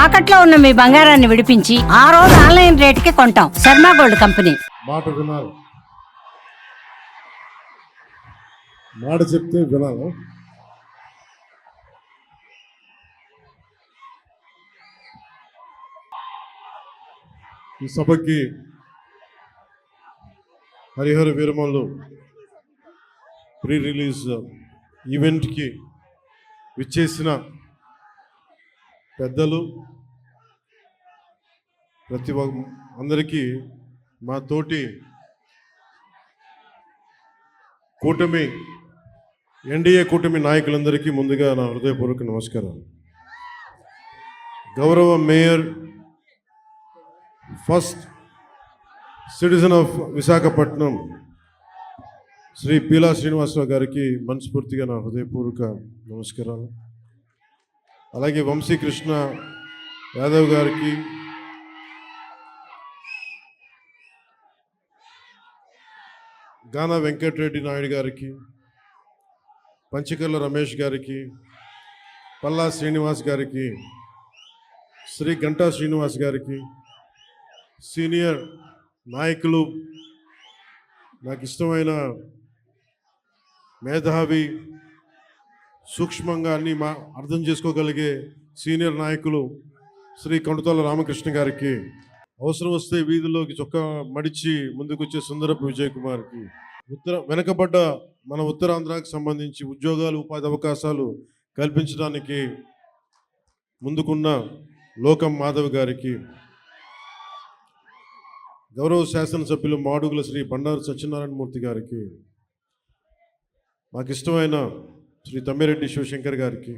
తాకట్లో ఉన్న మీ బంగారాన్ని విడిపించి ఆ రోజు ఆన్లైన్ రేటుకి కొంటాం. Sharma gold company. మాట వినాలి, మాట చెప్తే వినాలి. ఈ సభకి హరిహర వీరమల్లు ప్రీ రిలీజ్ ఈవెంట్కి విచ్చేసిన పెద్దలు ప్రతి అందరికీ మా తోటి కూటమి ఎన్డీఏ కూటమి నాయకులందరికీ ముందుగా నా హృదయపూర్వక నమస్కారాలు. గౌరవ mayor, first citizen of Visakhapatnam Shri Peela Srinivasa Rao గారికి మనస్ఫూర్తిగా నా హృదయపూర్వక నమస్కారాలు. అలాగే వంశీకృష్ణ యాదవ్ గారికి, గానా వెంకటరెడ్డి నాయుడు గారికి, పంచకర్ల రమేష్ గారికి, పల్లా శ్రీనివాస్ గారికి, శ్రీ గంటా శ్రీనివాస్ గారికి, సీనియర్ నాయకులు, నాకు ఇష్టమైన మేధావి, సూక్ష్మంగా అన్ని అర్థం చేసుకోగలిగే సీనియర్ నాయకులు శ్రీ కొండతోల రామకృష్ణ గారికి, అవసరం వస్తే వీధుల్లోకి చొక్కా మడిచి ముందుకొచ్చే సుందరపు విజయ్ కుమార్కి, వెనకబడ్డ మన ఉత్తరాంధ్రాకి సంబంధించి ఉద్యోగాలు, ఉపాధి అవకాశాలు కల్పించడానికి ముందుకున్న లోకం మాధవ్ గారికి, గౌరవ శాసనసభ్యులు మాడుగుల శ్రీ బండారు సత్యనారాయణమూర్తి గారికి, మాకు ఇష్టమైన శ్రీ తమ్మిరెడ్డి శివశంకర్ గారికి,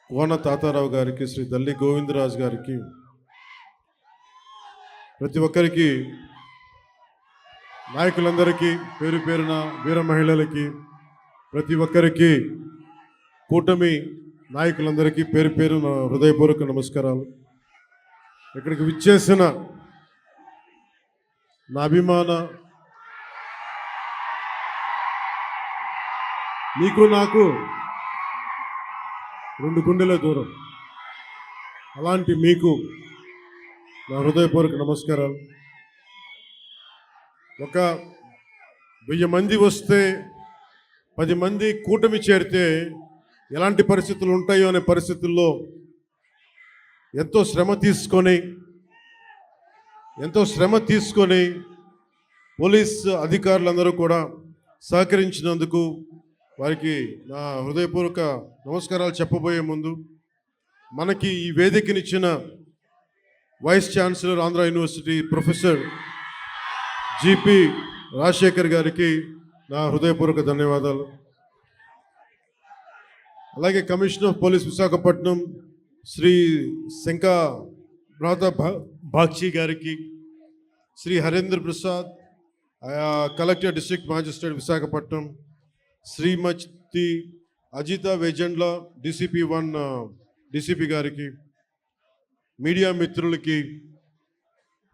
కోన తాతారావు గారికి, శ్రీ దల్లి గోవిందరాజు గారికి, ప్రతి ఒక్కరికి, నాయకులందరికీ, పేరు పేరున వీర మహిళలకి, ప్రతి ఒక్కరికి, కూటమి నాయకులందరికీ పేరు పేరున హృదయపూర్వక నమస్కారాలు. ఇక్కడికి విచ్చేసిన నా అభిమాన, నీకు నాకు 2 గుండెల దూరం, అలాంటి మీకు నా హృదయపూర్వక నమస్కారాలు. ఒక 1000 మంది వస్తే 10 మంది కూటమి చేరితే ఎలాంటి పరిస్థితులు ఉంటాయో అనే పరిస్థితుల్లో ఎంతో శ్రమ తీసుకొని పోలీస్ అధికారులందరూ కూడా సహకరించినందుకు వారికి నా హృదయపూర్వక నమస్కారాలు చెప్పబోయే ముందు, మనకి ఈ వేదికనిచ్చిన vice chancellor Andhra University professor GP Rajasekhar గారికి నా హృదయపూర్వక ధన్యవాదాలు. అలాగే commissioner of police Visakhapatnam Shri Shankha Brata Bagchi గారికి, Shri Harendra Prasad collector district magistrate Visakhapatnam, Shrimati Ajitha Vejandla DCP 1 DCP గారికి, మీడియా మిత్రులకి,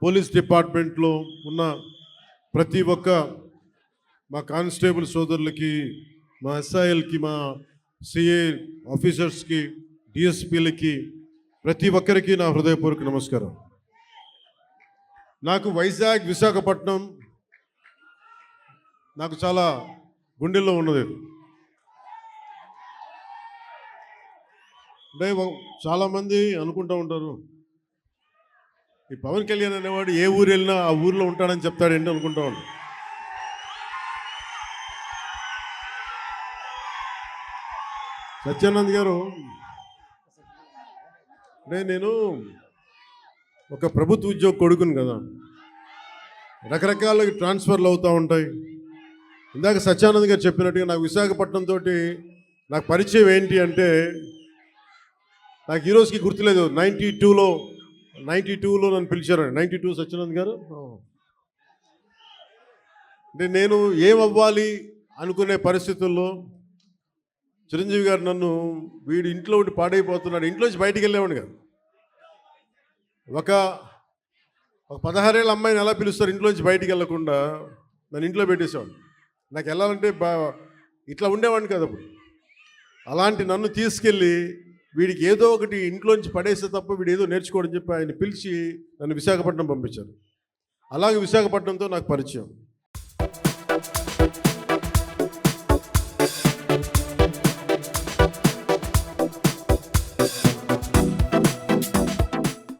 పోలీస్ డిపార్ట్మెంట్లో ఉన్న ప్రతి ఒక్క మా కానిస్టేబుల్ సోదరులకి, మా SILకి, మా CA ఆఫీసర్స్కి, DSPలకి, ప్రతి ఒక్కరికి నా హృదయపూర్వక నమస్కారం. నాకు వైజాగ్, విశాఖపట్నం నాకు చాలా గుండెల్లో ఉన్నది. అంటే చాలామంది అనుకుంటూ ఉంటారు, ఈ పవన్ కళ్యాణ్ అనేవాడు ఏ ఊరు వెళ్ళినా ఆ ఊరిలో ఉంటాడని చెప్తాడేంటి అనుకుంటా ఉంటాడు. సత్యానంద్ గారు, అంటే నేను ఒక ప్రభుత్వ ఉద్యోగ కొడుకుని కదా, రకరకాల ట్రాన్స్ఫర్లు అవుతూ ఉంటాయి. ఇందాక సత్యానంద్ గారు చెప్పినట్టుగా నాకు విశాఖపట్నం తోటి నాకు పరిచయం ఏంటి అంటే, నాకు ఈరోజుకి గుర్తులేదు, 92లో నన్ను పిలిచారండి. 92 సత్యానంద్ గారు. అంటే నేను ఏమవ్వాలి అనుకునే పరిస్థితుల్లో చిరంజీవి గారు నన్ను, వీడు ఇంట్లో ఉండి పాడైపోతున్నాడు, ఇంట్లోంచి బయటికి వెళ్ళేవాడు కాదు. ఒక 16 ఏళ్ళ అమ్మాయిని ఎలా పిలుస్తారు ఇంట్లోంచి బయటికి వెళ్ళకుండా, నన్ను ఇంట్లో పెట్టేసేవాడు. నాకు వెళ్ళాలంటే ఇట్లా ఉండేవాడిని కదా అప్పుడు. అలాంటి నన్ను తీసుకెళ్ళి వీడికి ఏదో ఒకటి ఇంట్లోంచి పడేస్తే తప్ప వీడు ఏదో నేర్చుకోవడం చెప్పి ఆయన పిలిచి నన్ను విశాఖపట్నం పంపించారు. అలాగే విశాఖపట్నంతో నాకు పరిచయం.